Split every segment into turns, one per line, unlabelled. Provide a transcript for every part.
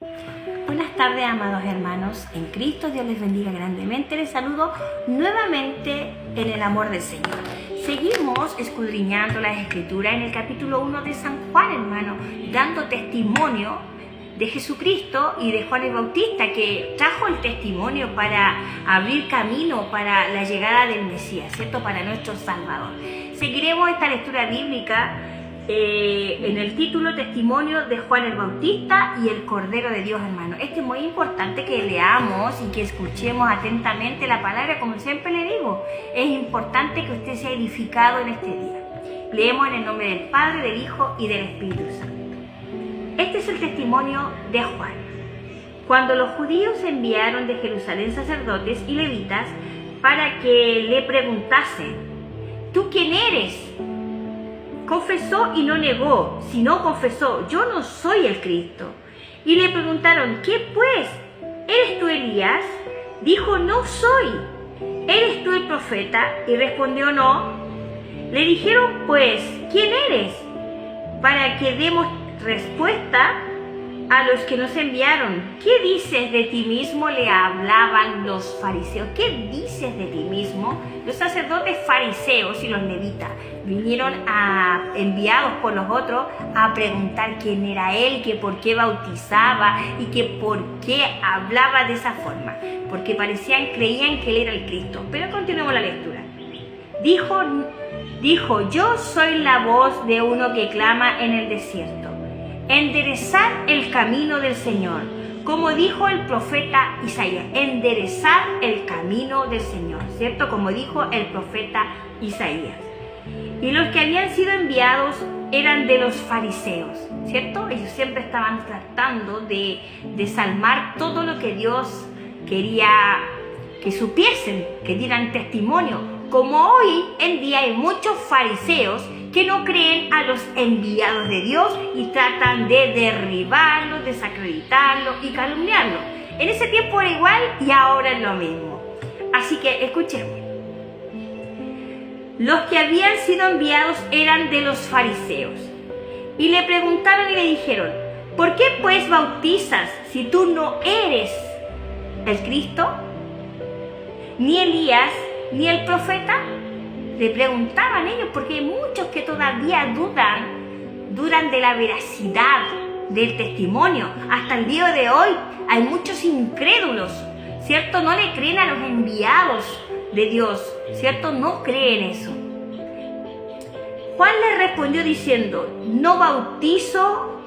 Buenas tardes, amados hermanos en Cristo. Dios les bendiga grandemente. Les saludo nuevamente en el amor del Señor. Seguimos escudriñando las Escrituras en el capítulo 1 de San Juan, hermano, dando testimonio de Jesucristo y de Juan el Bautista, que trajo el testimonio para abrir camino para la llegada del Mesías, ¿cierto? Para nuestro Salvador. Seguiremos esta lectura bíblica en el título Testimonio de Juan el Bautista y el Cordero de Dios, hermano. Es muy importante que leamos y que escuchemos atentamente la palabra, como siempre le digo. Es importante que usted sea edificado en este día. Leemos en el nombre del Padre, del Hijo y del Espíritu Santo. Este es el testimonio de Juan. Cuando los judíos enviaron de Jerusalén sacerdotes y levitas para que le preguntasen: ¿tú quién eres?, confesó y no negó, sino confesó: yo no soy el Cristo. Y le preguntaron: ¿qué pues? ¿Eres tú Elías? Dijo: no soy. ¿Eres tú el profeta? Y respondió: no. Le dijeron pues: ¿quién eres? Para que demos respuesta a los que nos enviaron. ¿Qué dices de ti mismo?, le hablaban los fariseos. ¿Qué dices de ti mismo? Los sacerdotes fariseos y los levitas vinieron enviados por los otros a preguntar quién era él, que por qué bautizaba y que por qué hablaba de esa forma, porque creían que él era el Cristo. Pero continuemos la lectura. Dijo: yo soy la voz de uno que clama en el desierto: enderezad el camino del Señor, como dijo el profeta Isaías. Enderezad el camino del Señor, ¿cierto? Como dijo el profeta Isaías. Y los que habían sido enviados eran de los fariseos, ¿cierto? Ellos siempre estaban tratando de desalmar todo lo que Dios quería que supiesen, que dieran testimonio. Como hoy en día hay muchos fariseos que no creen a los enviados de Dios y tratan de derribarlos, desacreditarlos y calumniarlos. En ese tiempo era igual y ahora es lo mismo. Así que escuchemos. Los que habían sido enviados eran de los fariseos. Y le preguntaron y le dijeron: ¿por qué pues bautizas si tú no eres el Cristo, ni Elías, ni el profeta? Le preguntaban ellos, porque hay muchos que todavía dudan de la veracidad del testimonio. Hasta el día de hoy hay muchos incrédulos, ¿cierto? No le creen a los enviados de Dios, ¿cierto? No creen eso. Juan le respondió diciendo: no bautizo,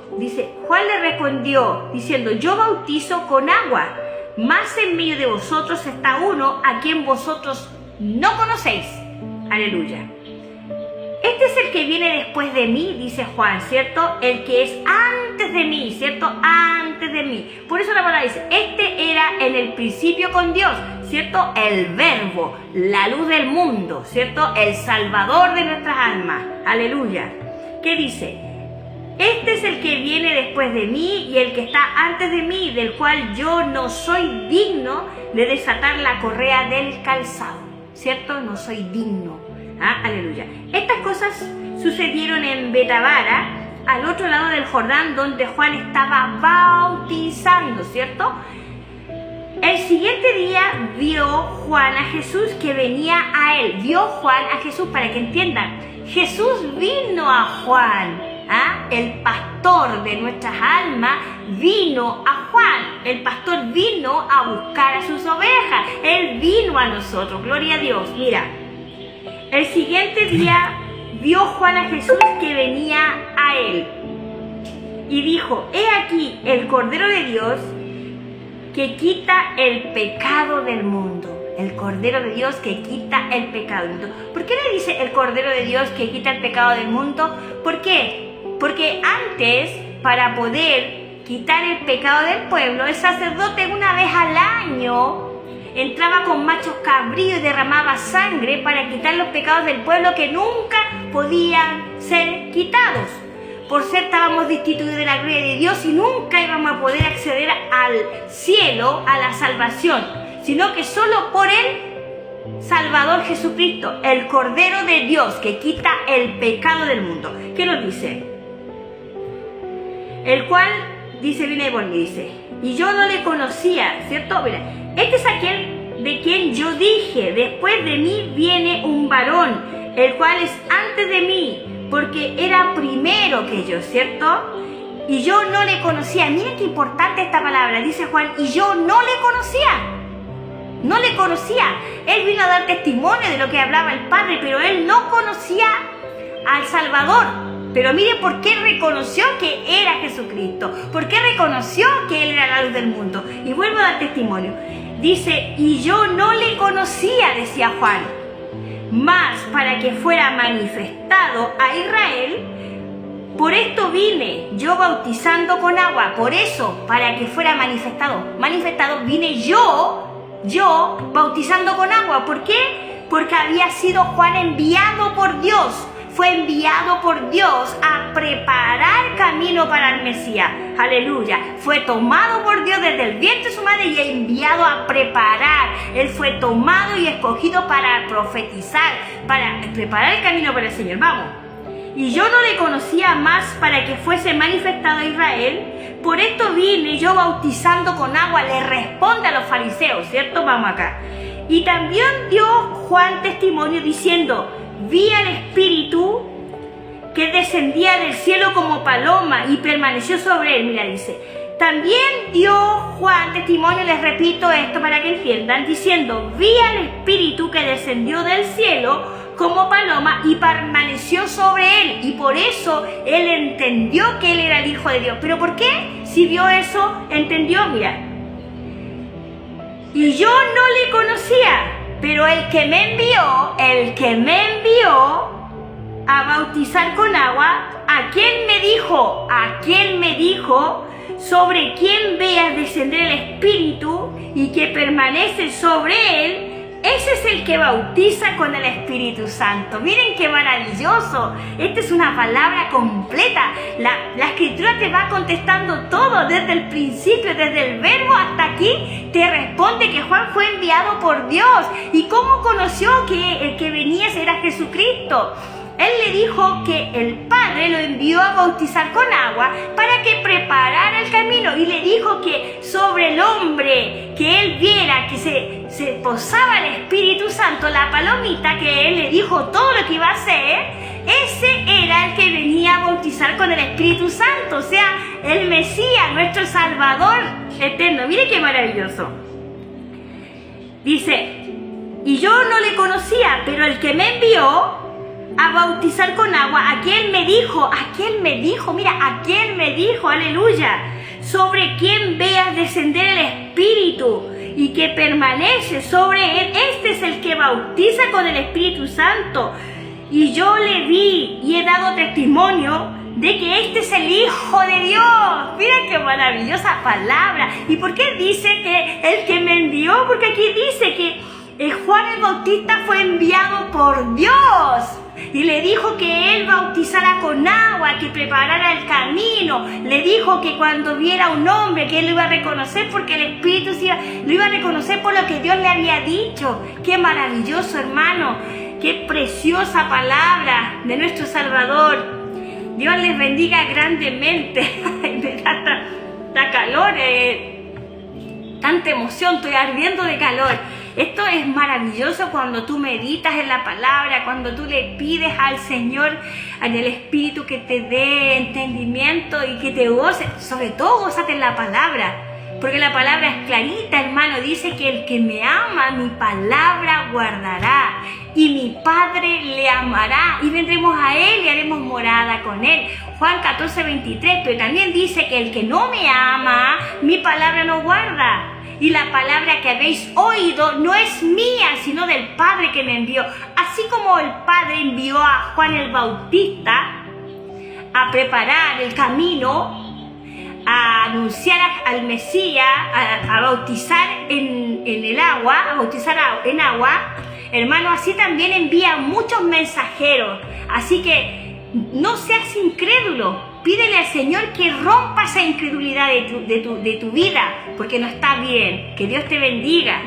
Juan le respondió diciendo: yo bautizo con agua, mas en medio de vosotros está uno a quien vosotros no conocéis. Aleluya. Este es el que viene después de mí, dice Juan, ¿cierto? El que es antes de mí, ¿cierto? Antes de mí. Por eso la palabra dice: este era en el principio con Dios, ¿cierto? El Verbo, la luz del mundo, ¿cierto? El Salvador de nuestras almas. Aleluya. ¿Qué dice? Este es el que viene después de mí y el que está antes de mí, del cual yo no soy digno de desatar la correa del calzado, ¿cierto? No soy digno. Aleluya. Estas cosas sucedieron en Betábara, al otro lado del Jordán, donde Juan estaba bautizando, ¿cierto? El siguiente día vio Juan a Jesús que venía a él. Vio Juan a Jesús, para que entiendan. Jesús vino a Juan, el pastor de nuestras almas vino a Juan. El pastor vino a buscar a sus ovejas. Él vino a nosotros, gloria a Dios. Mira, el siguiente día vio Juan a Jesús que venía a él y dijo: he aquí el Cordero de Dios que quita el pecado del mundo. El Cordero de Dios que quita el pecado del mundo. ¿Por qué le dice el Cordero de Dios que quita el pecado del mundo? ¿Por qué? Porque antes, para poder quitar el pecado del pueblo, el sacerdote una vez al año entraba con machos cabríos y derramaba sangre para quitar los pecados del pueblo que nunca podían ser quitados. Por ser estábamos destituidos de la gloria de Dios y nunca íbamos a poder acceder al cielo, a la salvación, sino que solo por el Salvador Jesucristo, el Cordero de Dios que quita el pecado del mundo. ¿Qué nos dice? El cual, dice, viene y dice, y yo no le conocía, ¿cierto? Mira, este es aquel de quien yo dije, después de mí viene un varón, el cual es antes de mí, porque era primero que yo, ¿cierto? Y yo no le conocía. Miren qué importante esta palabra, dice Juan, y yo no le conocía. No le conocía. Él vino a dar testimonio de lo que hablaba el Padre, pero él no conocía al Salvador. Pero mire por qué reconoció que era Jesucristo, por qué reconoció que Él era la luz del mundo. Y vuelvo a dar testimonio. Dice, y yo no le conocía, decía Juan, mas para que fuera manifestado a Israel, por esto vine yo bautizando con agua. Por eso, para que fuera manifestado, vine yo bautizando con agua. ¿Por qué? Porque había sido Juan enviado por Dios. Fue enviado por Dios a preparar camino para el Mesías. Aleluya. Fue tomado por Dios desde el vientre de su madre y enviado a preparar. Él fue tomado y escogido para profetizar, para preparar el camino para el Señor. Vamos. Y yo no le conocía más para que fuese manifestado a Israel. Por esto vine yo bautizando con agua. Le responde a los fariseos, ¿cierto? Vamos acá. Y también dio Juan testimonio diciendo, vi al Espíritu que descendía del cielo como paloma y permaneció sobre él. Mira, dice, también dio Juan testimonio, les repito esto para que entiendan, diciendo, vi al Espíritu que descendió del cielo como paloma y permaneció sobre él. Y por eso él entendió que él era el Hijo de Dios. ¿Pero por qué? Si vio eso, entendió, mira. Y yo no le conocía, pero el que me envió a bautizar con agua, ¿a quién me dijo? Sobre quién veas descender el Espíritu y que permanece sobre él, ese es el que bautiza con el Espíritu Santo. Miren qué maravilloso. Esta es una palabra completa. La Escritura te va contestando todo, desde el principio, desde el verbo hasta aquí. Te responde que Juan fue enviado por Dios. ¿Y cómo conoció que el que venía era Jesucristo? Él le dijo que el Padre lo envió a bautizar con agua para que preparara el camino. Y le dijo que sobre el hombre que él viera, que se posaba el Espíritu Santo, la palomita, que él le dijo todo lo que iba a hacer, ese era el que venía a bautizar con el Espíritu Santo. O sea, el Mesías, nuestro Salvador eterno. Mire qué maravilloso. Dice, y yo no le conocía, pero el que me envió a bautizar con agua, aquel me dijo, aleluya, sobre quien veas descender el Espíritu y que permanece sobre él, este es el que bautiza con el Espíritu Santo. Y yo le vi y he dado testimonio de que este es el Hijo de Dios. Mira qué maravillosa palabra. ¿Y por qué dice que el que me envió? Porque aquí dice que Juan el Bautista fue enviado por Dios y le dijo que él bautizara con agua, que preparara el camino. Le dijo que cuando viera un hombre que él lo iba a reconocer, porque el Espíritu lo iba a reconocer por lo que Dios le había dicho. Qué maravilloso, hermano, qué preciosa palabra de nuestro Salvador. Dios les bendiga grandemente. Me da calor, tanta emoción, estoy ardiendo de calor. Esto es maravilloso cuando tú meditas en la palabra, cuando tú le pides al Señor, en el Espíritu, que te dé entendimiento y que te goce. Sobre todo, gózate en la palabra, porque la palabra es clarita, hermano. Dice que el que me ama, mi palabra guardará, y mi Padre le amará, y vendremos a Él y haremos morada con Él. Juan 14:23, pero también dice que el que no me ama, mi palabra no guarda. Y la palabra que habéis oído no es mía, sino del Padre que me envió. Así como el Padre envió a Juan el Bautista a preparar el camino, a anunciar al Mesías, a bautizar en el agua, a bautizar en agua, hermano, así también envía muchos mensajeros. Así que no seas incrédulo. Pídele al Señor que rompa esa incredulidad de tu vida, porque no está bien. Que Dios te bendiga.